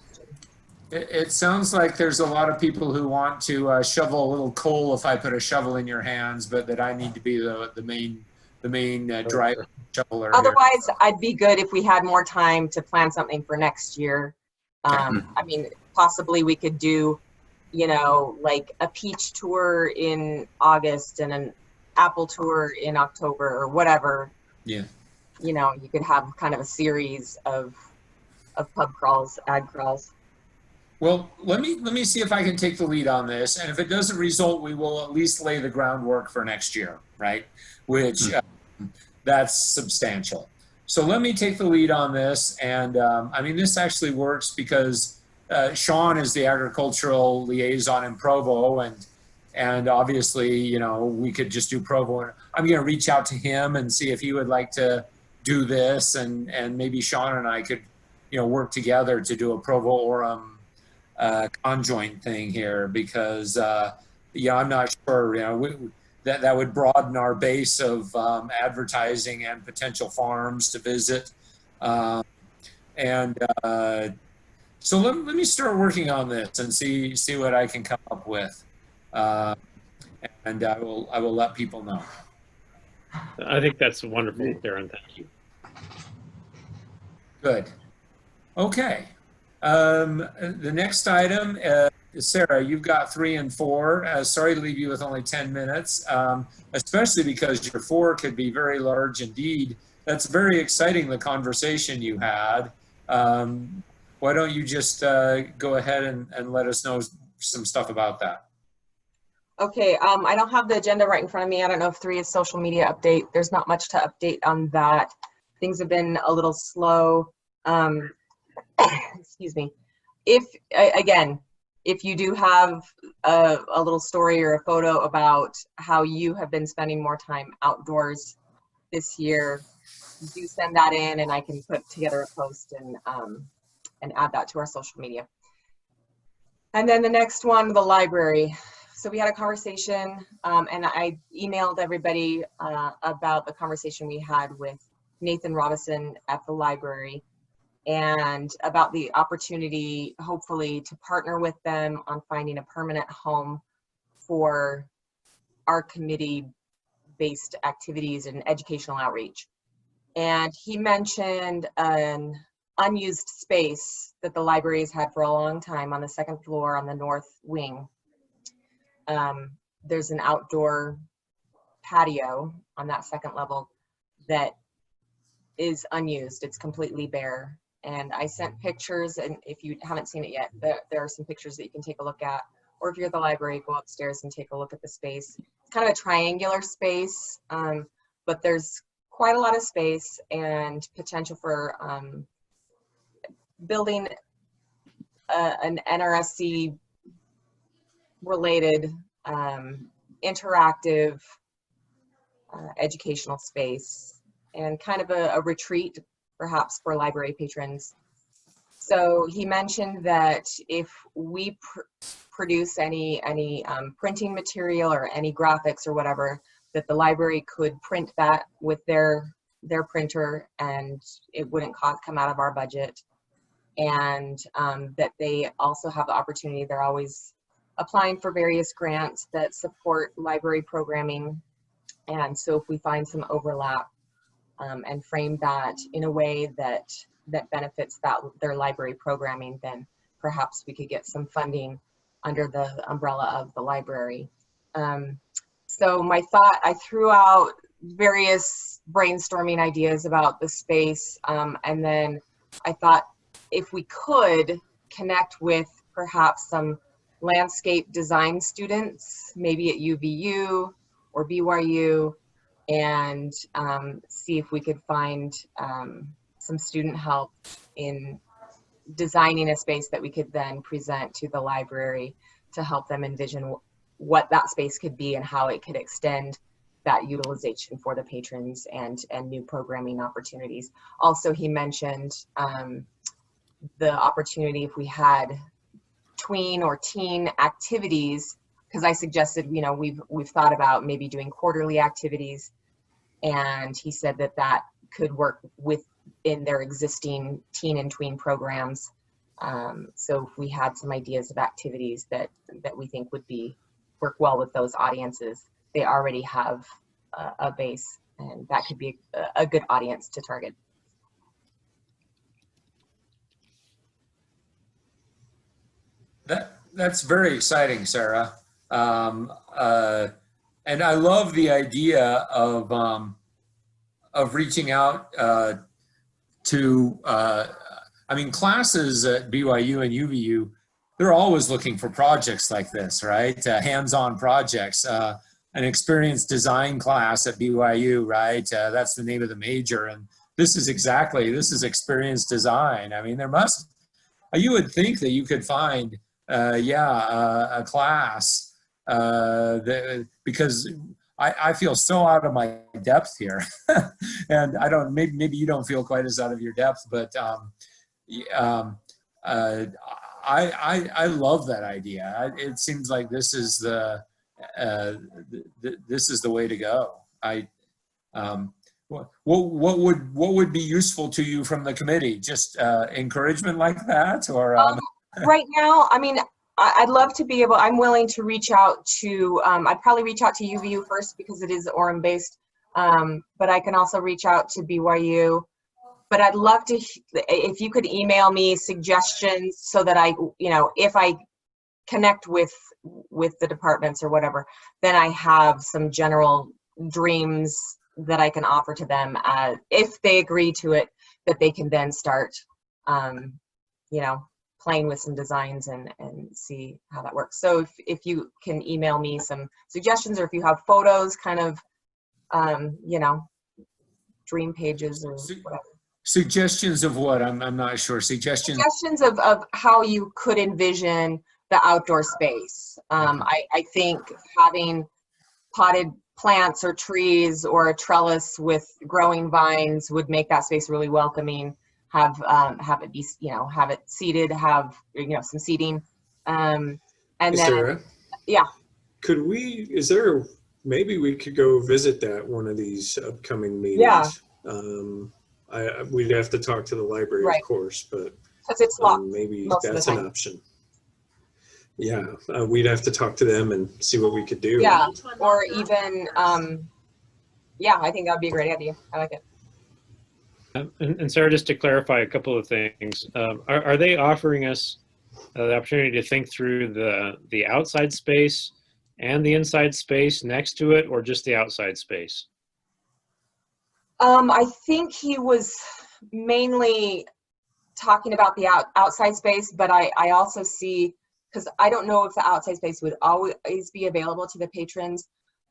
[SPEAKER 1] It sounds like there's a lot of people who want to shovel a little coal if I put a shovel in your hands, but that I need to be the main driver shoveler.
[SPEAKER 4] Otherwise, I'd be good if we had more time to plan something for next year. I mean, possibly we could do, you know, like a peach tour in August and an apple tour in October or whatever.
[SPEAKER 1] Yeah.
[SPEAKER 4] You know, you could have kind of a series of pub crawls, ad crawls.
[SPEAKER 1] Well, let me see if I can take the lead on this, and if it doesn't result, we will at least lay the groundwork for next year, right? Which that's substantial. So let me take the lead on this, and I mean, this actually works because Sean is the agricultural liaison in Provo, and obviously, you know, we could just do Provo. I'm going to reach out to him and see if he would like to do this, and maybe Sean and I could, you know, work together to do a Provo-Orem conjoint thing here, because yeah, I'm not sure, you know, that would broaden our base of advertising and potential farms to visit. So let me start working on this and see what I can come up with. And I will let people know.
[SPEAKER 5] I think that's wonderful, Darren. Thank you.
[SPEAKER 1] Good. Okay. The next item, Sarah, you've got 3 and 4. Sorry to leave you with only 10 minutes, especially because your 4 could be very large indeed. That's very exciting, the conversation you had. Why don't you just go ahead and let us know some stuff about that?
[SPEAKER 4] Okay, I don't have the agenda right in front of me. I don't know if 3 is social media update. There's not much to update on that. Things have been a little slow. Excuse me. If you do have a little story or a photo about how you have been spending more time outdoors this year, do send that in, and I can put together a post and add that to our social media. And then the next one, the library. So we had a conversation, and I emailed everybody about the conversation we had with Nathan Robison at the library, and about the opportunity, hopefully, to partner with them on finding a permanent home for our committee-based activities and educational outreach. And he mentioned an unused space that the library has had for a long time on the 2nd floor on the north wing. There's an outdoor patio on that 2nd level that is unused. It's completely bare. And I sent pictures, and if you haven't seen it yet, there are some pictures that you can take a look at. Or if you're at the library, go upstairs and take a look at the space. It's kind of a triangular space, but there's quite a lot of space and potential for building an NRSC related interactive educational space, and kind of a retreat perhaps for library patrons. So he mentioned that if we produce any printing material or any graphics or whatever, that the library could print that with their their printer, and it wouldn't come out of our budget. And that they also have the opportunity, they're always applying for various grants that support library programming. And so if we find some overlap and frame that in a way that benefits their library programming, then perhaps we could get some funding under the umbrella of the library. So my thought, I threw out various brainstorming ideas about the space, and then I thought if we could connect with perhaps some landscape design students, maybe at UVU or BYU, and see if we could find some student help in designing a space that we could then present to the library to help them envision what that space could be and how it could extend that utilization for the patrons and new programming opportunities. Also, he mentioned the opportunity if we had tween or teen activities, because I suggested, you know, we've thought about maybe doing quarterly activities, and he said that could work within their existing teen and tween programs. So if we had some ideas of activities that we think would work well with those audiences, they already have a base, and that could be a good audience to target.
[SPEAKER 1] That's very exciting, Sarah. And I love the idea of reaching out to, I mean, classes at BYU and UVU, they're always looking for projects like this, right? Hands-on projects. An experienced design class at BYU, right? That's the name of the major. And this is experience design. I mean, you would think that you could find, a class because I feel so out of my depth here. And maybe you don't feel quite as out of your depth, but I love that idea. It seems like this is the way to go. What would be useful to you from the committee? Just encouragement like that, or?
[SPEAKER 4] Right now, I mean, I'd love to be able. I'm willing to reach out to. I'd probably reach out to UVU first because it is Orem based, but I can also reach out to BYU. But I'd love to, if you could email me suggestions so that I, you know, if I connect with the departments or whatever, then I have some general dreams that I can offer to them. If they agree to it, that they can then start, you know, playing with some designs and see how that works. So if you can email me some suggestions, or if you have photos, kind of, you know, dream pages or whatever.
[SPEAKER 1] Suggestions of what? I'm not sure. Suggestions
[SPEAKER 4] of how you could envision the outdoor space. I think having potted plants or trees or a trellis with growing vines would make that space really welcoming. Have it be, you know, have it seated, have, you know, some seating, and then
[SPEAKER 3] Sarah,
[SPEAKER 4] yeah.
[SPEAKER 3] Maybe we could go visit that one of these upcoming meetings.
[SPEAKER 4] Yeah.
[SPEAKER 3] We'd have to talk to the library,
[SPEAKER 4] Right.
[SPEAKER 3] of course, but
[SPEAKER 4] Because it's locked.
[SPEAKER 3] maybe
[SPEAKER 4] most of the
[SPEAKER 3] that's an
[SPEAKER 4] time.
[SPEAKER 3] option. Yeah, we'd have to talk to them and see what we could do.
[SPEAKER 4] Yeah, or even, yeah, I think that would be a great idea. I like it.
[SPEAKER 5] And Sarah, just to clarify a couple of things, are they offering us the opportunity to think through the outside space and the inside space next to it, or just the outside space?
[SPEAKER 4] I think he was mainly talking about the outside space, but I also see, because I don't know if the outside space would always be available to the patrons,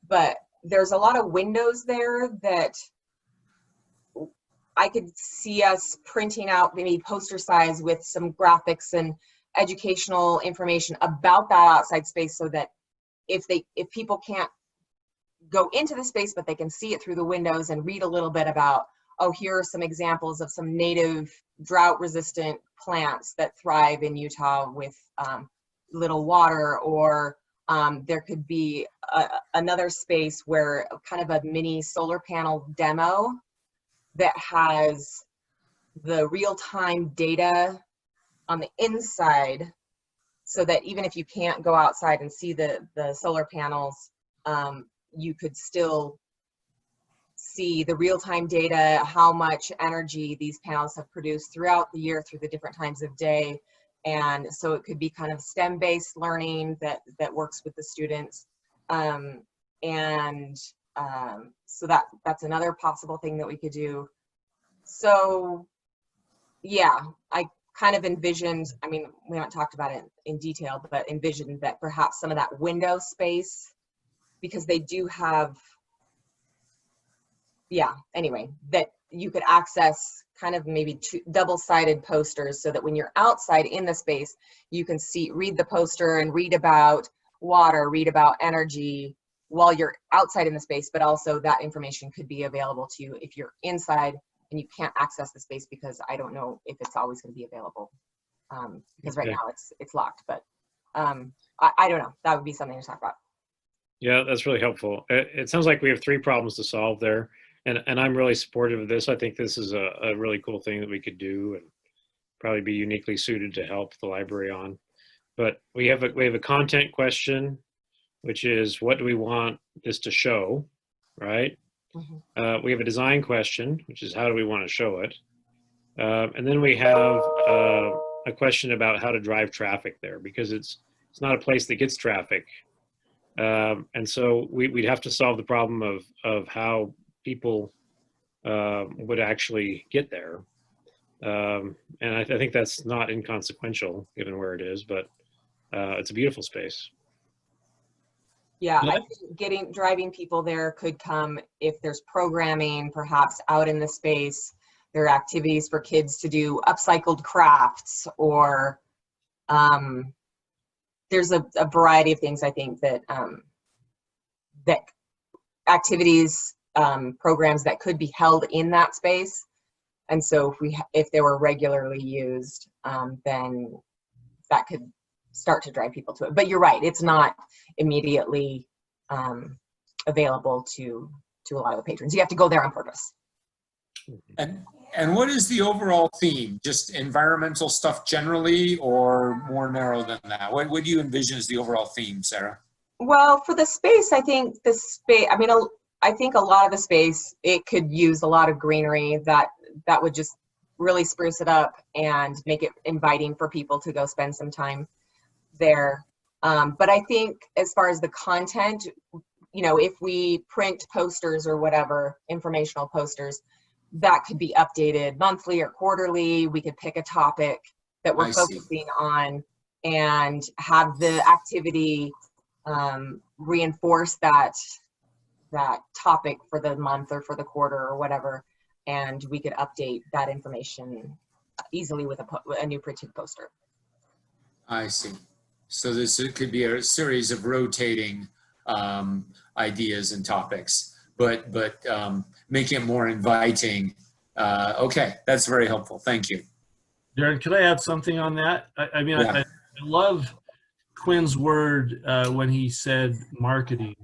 [SPEAKER 4] but there's a lot of windows there that I could see us printing out maybe poster size with some graphics and educational information about that outside space, so that if people can't go into the space, but they can see it through the windows and read a little bit about, oh, here are some examples of some native drought resistant plants that thrive in Utah with little water, or there could be another space where kind of a mini solar panel demo that has the real-time data on the inside, so that even if you can't go outside and see the solar panels, you could still see the real-time data, how much energy these panels have produced throughout the year through the different times of day. And so it could be kind of STEM-based learning that works with the students. So that's another possible thing that we could do. So yeah, I kind of envisioned, I mean, we haven't talked about it in detail, but envisioned that perhaps some of that window space, because they do have, yeah, anyway, that you could access kind of maybe two double-sided posters, so that when you're outside in the space, you can read the poster and read about water, read about energy while you're outside in the space, but also that information could be available to you if you're inside and you can't access the space, because I don't know if it's always going to be available, because right now it's locked, but I don't know. That would be something to talk about.
[SPEAKER 5] Yeah, that's really helpful. It sounds like we have 3 problems to solve there, and I'm really supportive of this. I think this is a really cool thing that we could do and probably be uniquely suited to help the library on. But we have a content question, which is, what do we want this to show, right?
[SPEAKER 4] Mm-hmm.
[SPEAKER 5] We have a design question, which is, how do we want to show it? And then we have a question about how to drive traffic there, because it's not a place that gets traffic. And so we'd have to solve the problem of how people would actually get there. And I think that's not inconsequential given where it is, but it's a beautiful space.
[SPEAKER 4] Yeah, I think driving people there could come if there's programming, perhaps out in the space. There are activities for kids to do, upcycled crafts, or there's a variety of things, I think, that that activities, programs that could be held in that space. And so if they were regularly used, then that could start to drive people to it. But you're right, it's not immediately available to a lot of the patrons. You have to go there on purpose.
[SPEAKER 1] And what is the overall theme? Just environmental stuff generally, or more narrow than that? What do you envision as the overall theme, Sarah?
[SPEAKER 4] Well, for the space, I think I think a lot of the space, it could use a lot of greenery that would just really spruce it up and make it inviting for people to go spend some time there. But I think as far as the content, if we print posters or whatever, informational posters, that could be updated monthly or quarterly. We could pick a topic that we're focusing on and have the activity reinforce that topic for the month or for the quarter or whatever, and we could update that information easily with a new printed poster.
[SPEAKER 1] I see. So it could be a series of rotating ideas and topics, but make it more inviting. Okay, that's very helpful. Thank you.
[SPEAKER 6] Darren, could I add something on that? I mean, yeah. I love Quinn's word when he said marketing,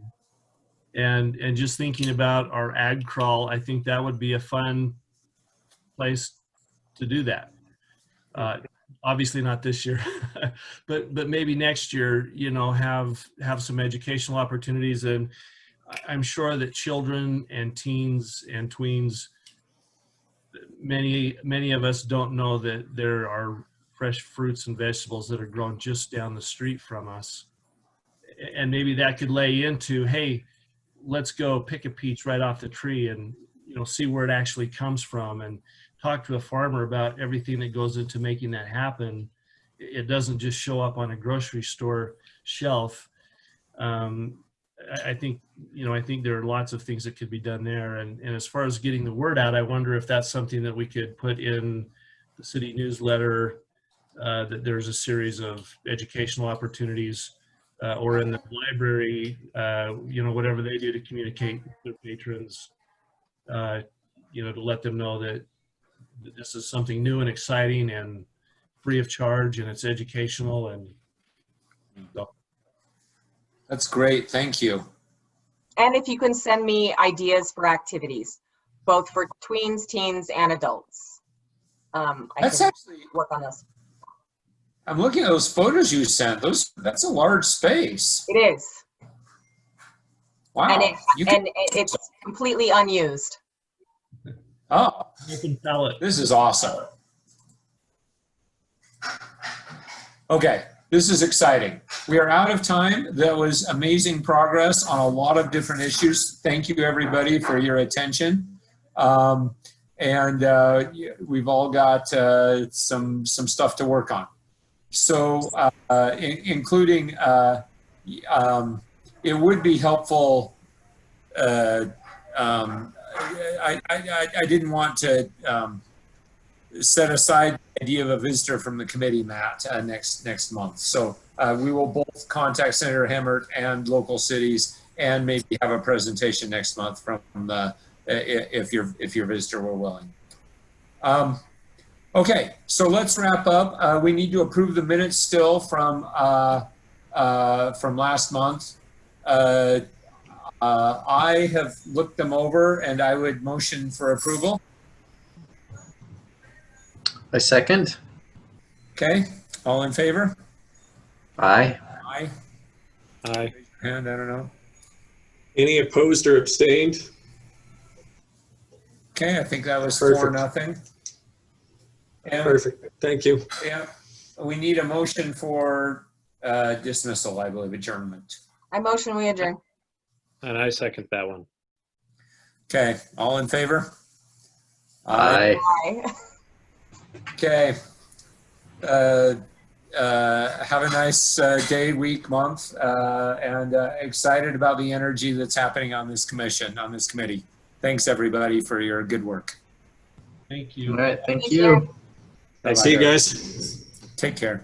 [SPEAKER 6] and just thinking about our ag crawl, I think that would be a fun place to do that. Obviously not this year, but maybe next year, have some educational opportunities. And I'm sure that children and teens and tweens, many of us don't know that there are fresh fruits and vegetables that are grown just down the street from us. And maybe that could lay into, hey, let's go pick a peach right off the tree and see where it actually comes from, and talk to a farmer about everything that goes into making that happen. It doesn't just show up on a grocery store shelf. I think there are lots of things that could be done there. And as far as getting the word out, I wonder if that's something that we could put in the city newsletter, that there's a series of educational opportunities, or in the library, whatever they do to communicate with their patrons, to let them know that this is something new and exciting and free of charge, and it's educational. And so.
[SPEAKER 1] That's great. Thank you.
[SPEAKER 4] And if you can send me ideas for activities, both for tweens, teens, and adults. I
[SPEAKER 1] That's
[SPEAKER 4] can
[SPEAKER 1] actually,
[SPEAKER 4] work on those.
[SPEAKER 1] I'm looking at those photos you sent. That's a large space.
[SPEAKER 4] It is,
[SPEAKER 1] Wow.
[SPEAKER 4] and it's completely unused.
[SPEAKER 1] Oh,
[SPEAKER 6] Open ballot.
[SPEAKER 1] this is awesome. Okay, this is exciting. We are out of time. That was amazing progress on a lot of different issues. Thank you, everybody, for your attention. We've all got some stuff to work on. So, including, it would be helpful. I didn't want to set aside the idea of a visitor from the committee, Matt, next month. So we will both contact Senator Hemmert and local cities, and maybe have a presentation next month from the if your visitor were willing. Okay, so let's wrap up. We need to approve the minutes still from last month. I have looked them over, and I would motion for approval.
[SPEAKER 7] I second.
[SPEAKER 1] Okay, all in favor?
[SPEAKER 7] Aye.
[SPEAKER 1] Aye.
[SPEAKER 5] Aye.
[SPEAKER 1] And I don't know.
[SPEAKER 3] Any opposed or abstained?
[SPEAKER 1] Okay, I think that was
[SPEAKER 3] Perfect.
[SPEAKER 1] 4-0. And
[SPEAKER 3] Perfect. Thank you.
[SPEAKER 1] yeah, we need a motion for dismissal, I believe, adjournment.
[SPEAKER 4] I motion we adjourn.
[SPEAKER 5] And I second that one.
[SPEAKER 1] Okay, all in favor?
[SPEAKER 7] Aye.
[SPEAKER 4] Bye.
[SPEAKER 1] Okay. Have a nice day, week, month, and excited about the energy that's happening on this committee. Thanks, everybody, for your good work.
[SPEAKER 6] Thank
[SPEAKER 7] All
[SPEAKER 6] you.
[SPEAKER 7] right. Thank
[SPEAKER 4] Thank
[SPEAKER 7] you.
[SPEAKER 4] you.
[SPEAKER 3] See you guys.
[SPEAKER 1] Take care.